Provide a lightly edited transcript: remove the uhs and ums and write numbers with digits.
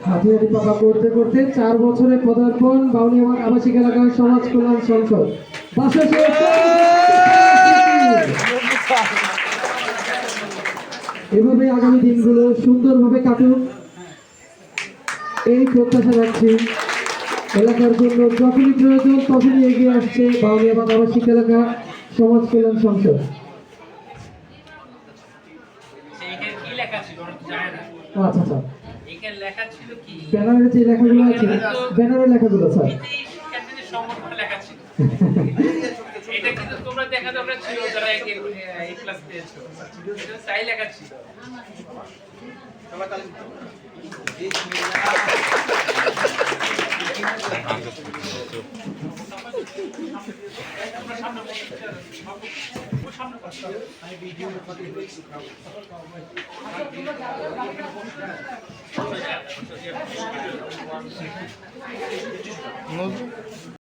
হাতিয়ারি পাকা করতে করতে 4 বছরে পদার্পণ বাউনিয়াবাদ আবাসিক এলাকার সমাজ কল্যাণ সংসদ বাসাসে এভাবে আগামী দিনগুলো সুন্দরভাবে কাটুক এই প্রত্যাশা রাখছি। এলাকার জন্য যখনই প্রয়োজন তখনই এগিয়ে আসছে বাউনিয়াবাদ আবাসিক এলাকা সমাজ কল্যাণ সংসদ। আচ্ছা আচ্ছা, ব্যানারের যে লেখাগুলো আছে, ব্যানারের লেখাগুলো স্যার এটা কিন্তু তোমরা দেখা দরকার ছিল যারা এই ক্লাস পেয়েছো, তাই লেখা ছিল।